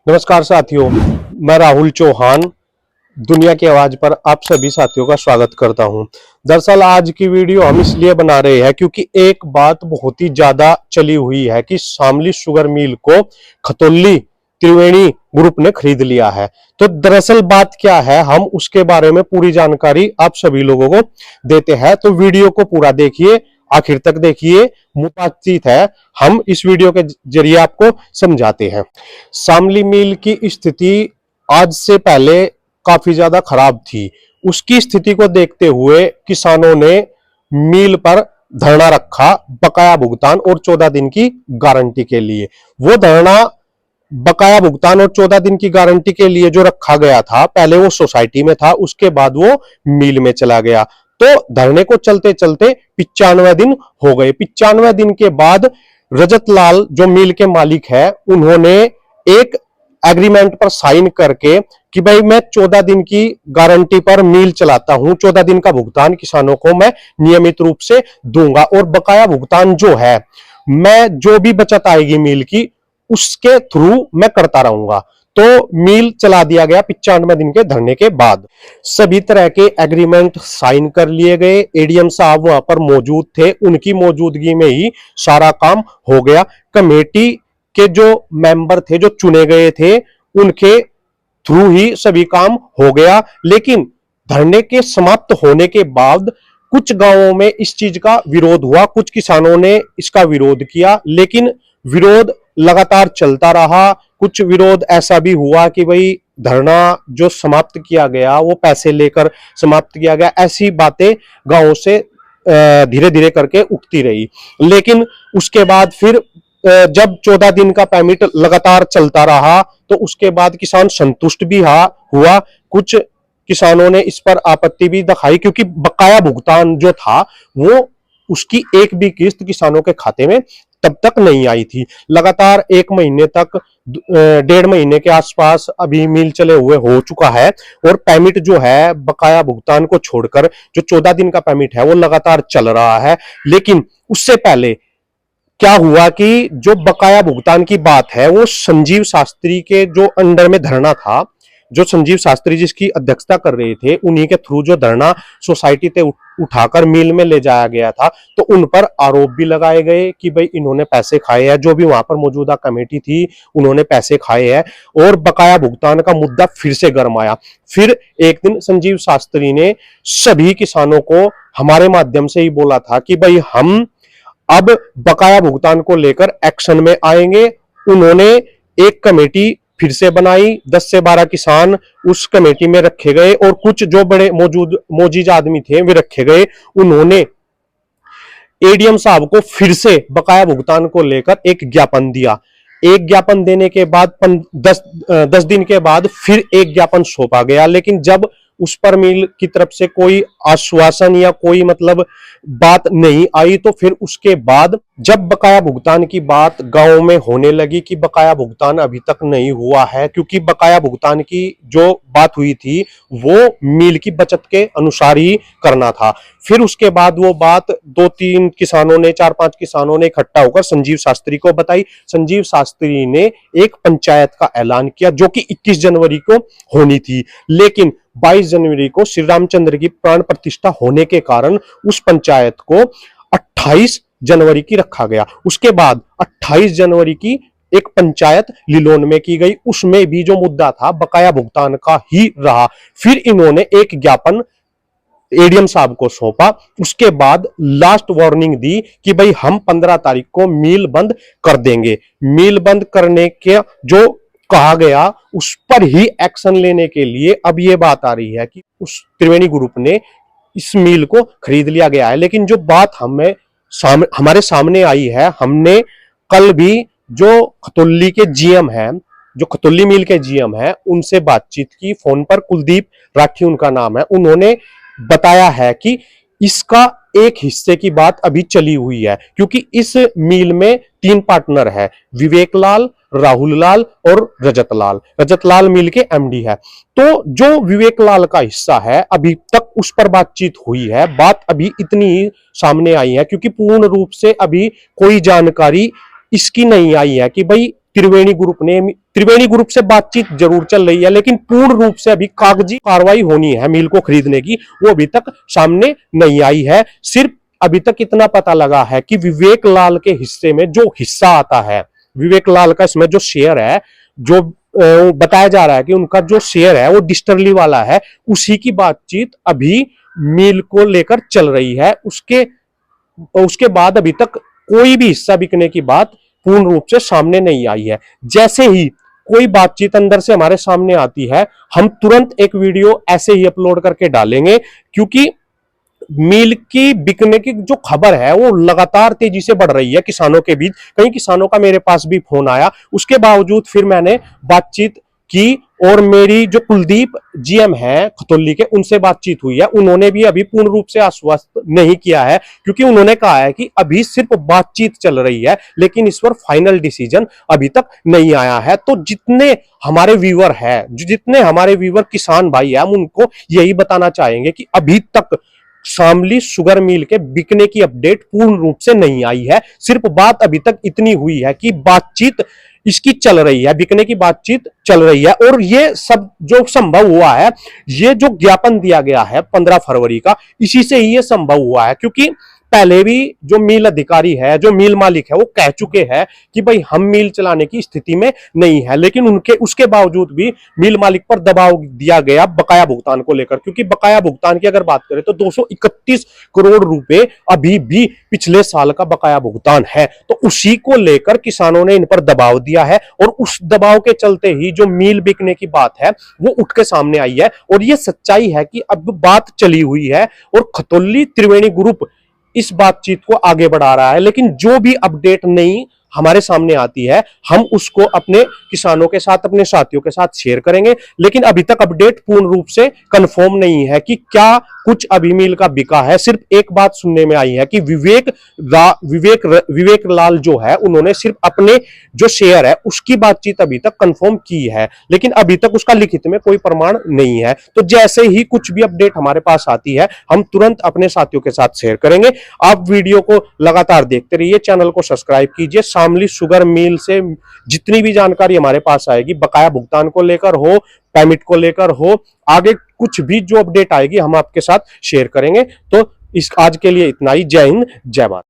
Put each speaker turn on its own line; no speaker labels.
नमस्कार साथियों, मैं राहुल चौहान दुनिया की आवाज पर आप सभी साथियों का स्वागत करता हूं। दरअसल आज की वीडियो हम इसलिए बना रहे हैं क्योंकि एक बात बहुत ही ज्यादा चली हुई है कि शामली शुगर मिल को खतौली त्रिवेणी ग्रुप ने खरीद लिया है। तो दरअसल बात क्या है, हम उसके बारे में पूरी जानकारी आप सभी लोगों को देते हैं। तो वीडियो को पूरा देखिए, आखिर तक देखिए, बातचीत है, हम इस वीडियो के जरिए आपको समझाते हैं। शामली मिल की स्थिति आज से पहले काफी ज्यादा खराब थी। उसकी स्थिति को देखते हुए किसानों ने मिल पर धरना रखा बकाया भुगतान और 14 दिन की गारंटी के लिए। वो धरना बकाया भुगतान और 14 दिन की गारंटी के लिए जो रखा गया था, पहले वो सोसाइटी में था, उसके बाद वो मिल में चला गया। तो धरने को चलते चलते 95 दिन हो गए। 95 दिन के बाद रजत लाल जो मिल के मालिक है, उन्होंने एक एग्रीमेंट पर साइन करके कि भाई मैं 14 दिन की गारंटी पर मिल चलाता हूं, 14 दिन का भुगतान किसानों को मैं नियमित रूप से दूंगा और बकाया भुगतान जो है मैं जो भी बचत आएगी मिल की उसके थ्रू मैं करता रहूंगा। तो मिल चला दिया गया 95 दिन के धरने के बाद। सभी तरह के एग्रीमेंट साइन कर लिए गए। एडीएम साहब वहां पर मौजूद थे, उनकी मौजूदगी में ही सारा काम हो गया। कमेटी के जो मेंबर थे, जो चुने गए थे, उनके थ्रू ही सभी काम हो गया। लेकिन धरने के समाप्त होने के बाद कुछ गांवों में इस चीज का विरोध हुआ, कुछ किसानों ने इसका विरोध किया, लेकिन विरोध लगातार चलता रहा। कुछ विरोध ऐसा भी हुआ कि भाई धरना जो समाप्त किया गया वो पैसे लेकर समाप्त किया गया। ऐसी बातें गांवों से धीरे धीरे करके उठती रही। लेकिन उसके बाद फिर जब 14 दिन का परमिट लगातार चलता रहा तो उसके बाद किसान संतुष्ट भी हुआ। कुछ किसानों ने इस पर आपत्ति भी दिखाई क्योंकि बकाया भुगतान जो था वो उसकी एक भी किस्त किसानों के खाते में तब तक नहीं आई थी। लगातार 1 महीने तक, 1.5 महीने के आसपास अभी मिल चले हुए हो चुका है और परमिट जो है बकाया भुगतान को छोड़कर जो 14 दिन का परमिट है वो लगातार चल रहा है। लेकिन उससे पहले क्या हुआ कि जो बकाया भुगतान की बात है वो संजीव शास्त्री के जो अंडर में धरना था, जो संजीव शास्त्री जिसकी अध्यक्षता कर रहे थे, उन्हीं के थ्रू जो धरना सोसाइटी से उठाकर मिल में ले जाया गया था, तो उन पर आरोप भी लगाए गए कि भाई इन्होंने पैसे खाए हैं। जो भी वहां पर मौजूदा कमेटी थी उन्होंने पैसे खाए हैं और बकाया भुगतान का मुद्दा फिर से गरमाया। फिर एक दिन संजीव शास्त्री ने सभी किसानों को हमारे माध्यम से ही बोला था कि भाई हम अब बकाया भुगतान को लेकर एक्शन में आएंगे। उन्होंने एक कमेटी फिर से बनाई, 10 से 12 किसान उस कमेटी में रखे गए और कुछ जो बड़े मौजूद आदमी थे वे रखे गए। उन्होंने एडीएम साहब को फिर से बकाया भुगतान को लेकर एक ज्ञापन दिया। एक ज्ञापन देने के बाद 10 दिन के बाद फिर एक ज्ञापन सौंपा गया। लेकिन जब उस पर मिल की तरफ से कोई आश्वासन या कोई मतलब बात नहीं आई, तो फिर उसके बाद जब बकाया भुगतान की बात गांव में होने लगी कि बकाया भुगतान अभी तक नहीं हुआ है, क्योंकि बकाया भुगतान की जो बात हुई थी वो मिल की बचत के अनुसार ही करना था। फिर उसके बाद वो बात 2-3 किसानों ने, 4-5 किसानों ने इकट्ठा होकर संजीव शास्त्री को बताई। संजीव शास्त्री ने एक पंचायत का ऐलान किया जो कि 21 जनवरी को होनी थी। लेकिन 22 जनवरी को श्री रामचंद्र की प्राण प्रतिष्ठा होने के कारण उस पंचायत को 28 जनवरी की रखा गया। उसके बाद 28 जनवरी की एक पंचायत लिलोन में की गई, उसमें भी जो मुद्दा था बकाया भुगतान का ही रहा। फिर इन्होंने एक ज्ञापन एडीएम साहब को सौंपा। उसके बाद लास्ट वार्निंग दी कि भाई हम 15 तारीख को मिल बंद कर देंगे। मिल बंद करने के जो कहा गया उस पर ही एक्शन लेने के लिए अब ये बात आ रही है कि उस त्रिवेणी ग्रुप ने इस मिल को खरीद लिया गया है। लेकिन जो बात हमारे सामने आई है, हमने कल भी जो खतौली के जीएम है, जो खतौली मिल के जीएम है, उनसे बातचीत की फोन पर। कुलदीप राठी उनका नाम है। उन्होंने बताया है कि इसका एक हिस्से की बात अभी चली हुई है क्योंकि इस मिल में 3 पार्टनर है, विवेक लाल, राहुल लाल और रजत लाल। रजत लाल मिल के एमडी है। तो जो विवेक लाल का हिस्सा है अभी तक उस पर बातचीत हुई है। बात अभी इतनी ही सामने आई है क्योंकि पूर्ण रूप से अभी कोई जानकारी इसकी नहीं आई है कि भाई त्रिवेणी ग्रुप से बातचीत जरूर चल रही है, लेकिन पूर्ण रूप से अभी कागजी कार्रवाई होनी है मिल को खरीदने की, वो अभी तक सामने नहीं आई है। सिर्फ अभी तक इतना पता लगा है कि विवेक लाल के हिस्से में जो हिस्सा आता है, विवेक लाल का इसमें जो शेयर है, जो बताया जा रहा है कि उनका जो शेयर है वो डिस्टरली वाला है, उसी की बातचीत अभी मिल को लेकर चल रही है। उसके बाद अभी तक कोई भी हिस्सा बिकने की बात पूर्ण रूप से सामने नहीं आई है। जैसे ही कोई बातचीत अंदर से हमारे सामने आती है, हम तुरंत एक वीडियो ऐसे ही अपलोड करके डालेंगे, क्योंकि मिल की बिकने की जो खबर है वो लगातार तेजी से बढ़ रही है किसानों के बीच। कई किसानों का मेरे पास भी फोन आया, उसके बावजूद फिर मैंने बातचीत की और मेरी जो कुलदीप जीएम है खतौली के, उनसे बातचीत हुई है। उन्होंने भी अभी पूर्ण रूप से आश्वस्त नहीं किया है, क्योंकि उन्होंने कहा है कि अभी सिर्फ बातचीत चल रही है, लेकिन इस पर फाइनल डिसीजन अभी तक नहीं आया है। तो जितने हमारे व्यूअर है, जितने हमारे व्यूअर किसान भाई है, हम उनको यही बताना चाहेंगे कि अभी तक शामली शुगर मिल के बिकने की अपडेट पूर्ण रूप से नहीं आई है। सिर्फ बात अभी तक इतनी हुई है कि बातचीत इसकी चल रही है, बिकने की बातचीत चल रही है। और ये सब जो संभव हुआ है, ये जो ज्ञापन दिया गया है 15 फरवरी का, इसी से ही ये संभव हुआ है। क्योंकि पहले भी जो मिल अधिकारी है, जो मिल मालिक है, वो कह चुके हैं कि भाई हम मिल चलाने की स्थिति में नहीं है, लेकिन उसके बावजूद भी मिल मालिक पर दबाव दिया गया बकाया भुगतान को लेकर। क्योंकि बकाया भुगतान की अगर बात करें तो 231 करोड़ रुपए अभी भी पिछले साल का बकाया भुगतान है। तो उसी को लेकर किसानों ने इन पर दबाव दिया है, और उस दबाव के चलते ही जो मिल बिकने की बात है वो उठ के सामने आई है। और ये सच्चाई है कि अब बात चली हुई है और खतौली त्रिवेणी ग्रुप इस बातचीत को आगे बढ़ा रहा है। लेकिन जो भी अपडेट नई हमारे सामने आती है, हम उसको अपने किसानों के साथ, अपने साथियों के साथ शेयर करेंगे। लेकिन अभी तक अपडेट पूर्ण रूप से कंफर्म नहीं है कि क्या कुछ अभी मिल का बिका है। सिर्फ एक बात सुनने में आई है कि विवेक लाल जो है, उन्होंने सिर्फ अपने जो शेयर है उसकी बातचीत अभी तक कंफर्म की है, लेकिन अभी तक उसका लिखित में कोई प्रमाण नहीं है। तो जैसे ही कुछ भी अपडेट हमारे पास आती है, हम तुरंत अपने साथियों के साथ शेयर करेंगे। आप वीडियो को लगातार देखते रहिए, चैनल को सब्सक्राइब कीजिए। शामली शुगर मिल से जितनी भी जानकारी हमारे पास आएगी, बकाया भुगतान को लेकर हो, पेमेंट को लेकर हो, आगे कुछ भी जो अपडेट आएगी हम आपके साथ शेयर करेंगे। तो इस आज के लिए इतना ही। जय हिंद, जय भारत।